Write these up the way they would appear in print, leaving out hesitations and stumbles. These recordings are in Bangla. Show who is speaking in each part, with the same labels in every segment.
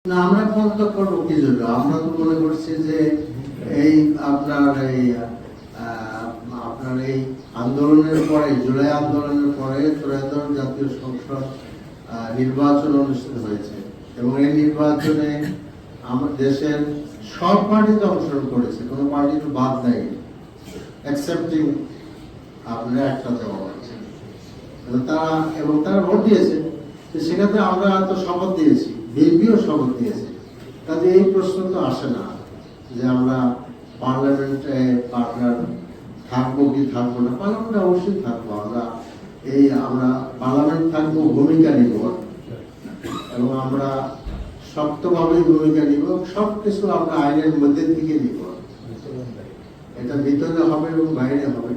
Speaker 1: না, আমরা পদত্যাগ করবো কি জন্য? আমরা তো মনে করছি যে এই আপনার এই আন্দোলনের পরে, জুলাই আন্দোলনের পরে ত্রয়োদশ জাতীয় সংসদ নির্বাচন অনুষ্ঠিত হয়েছে এবং এই নির্বাচনে আমার দেশের সব পার্টিতে অংশগ্রহণ করেছে, কোনো পার্টি তো বাদ নেই, অ্যাকসেপ্টিং আপনার একটা দেওয়া হয়েছে এবং তারা ভোট দিয়েছে। সেখানে আমরা তো শপথ দিয়েছি, বিএনপিও শপথ দিয়েছে। কাজে এই প্রশ্ন তো আসে না যে আমরা পার্লামেন্টে পার্টনার থাকবো কি থাকবো না। পার্লামেন্টে অবশ্যই থাকবো, আমরা পার্লামেন্ট থাকবো, ভূমিকা নিব এবং আমরা শক্তভাবে ভূমিকা নিব। সবকিছু আমরা আইনের মধ্যে থেকে নিব, এটা ভিতরে হবে এবং বাইরে হবে।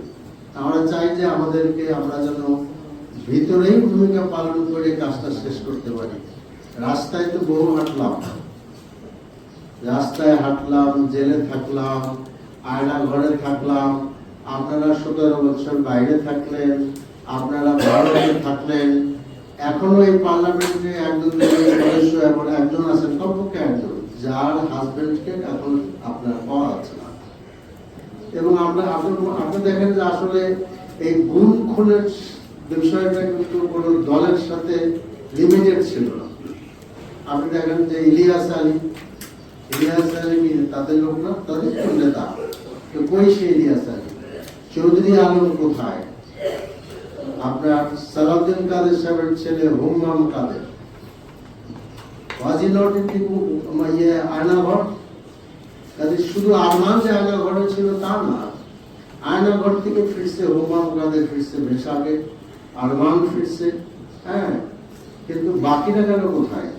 Speaker 1: আমরা চাই যে আমরা যেন ভিতরেই ভূমিকা পালন করে কাজটা শেষ করতে পারি। রাস্তায় তো বহু হাঁটলাম, জেলে থাকলাম, আয়না ঘরে থাকলাম, আপনারা 17 বছর বাইরে থাকলেন, আপনারা ভারতে থাকলেন, এখনো এই পার্লামেন্টে একজন সদস্য এবং একজন আছেন, কমপক্ষে একজন, যার হাজবেন্ডকে এখন আপনার পাওয়া যাচ্ছে না। এবং আপনি দেখেন যে আসলে এই গুম খুনের বিষয়টা কিন্তু কোনো দলের সাথে লিমিটেড ছিল না। আপনি দেখেন যে ইলিয়াস আলী তাদের লোক না, তাদের নেতা, তো কই সে ইলিয়াস আলী? চৌধুরী আলম কোথায়? আপনার সালাউদ্দিন কাদের সাহেবের ছেলে হুমাম কাদের, আয়নাঘর। কাজে শুধু আরমান যে আয়নাঘরে ছিল তা না, আয়নাঘর থেকে ফিরছে হুমাম কাদের, ফিরছে বেশাগে, আরমান ফিরছে, হ্যাঁ, কিন্তু বাকিরা গেল কোথায়?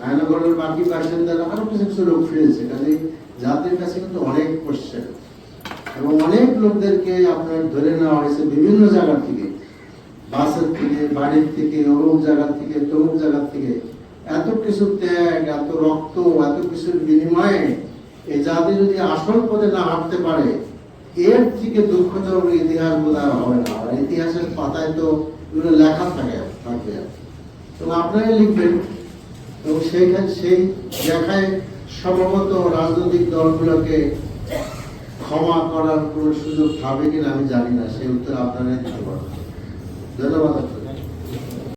Speaker 1: আয়নাঘরের বাকি বাসিন্দারা আরো কিছু লোক ফিরেছে। কাজে জাতির কাছে কিন্তু অনেক কোশ্চেন এবং অনেক লোকদেরকে আপনার ধরে নেওয়া হয়েছে বিভিন্ন জায়গা থেকে, বাসের থেকে, বাড়ির থেকে, অমুক জায়গা থেকে, তমুক জায়গা থেকে। এত কিছু ত্যাগ, এত রক্ত, এত কিছুর বিনিময়ে এই জাতি যদি আসল পথে না হাঁটতে পারে, এর থেকে দুঃখজনক ইতিহাস বোধহয় হবে না। আর ইতিহাসের পাতায় তো এগুলো লেখা থাকবে, তো আপনারাই লিখবেন এবং সেই লেখায় সম্ভবত রাজনৈতিক দলগুলোকে ক্ষমা করার কোন সুযোগ থাকবে কিনা আমি জানি না, সেই উত্তর আপনারাই দিতে পারবেন। ধন্যবাদ।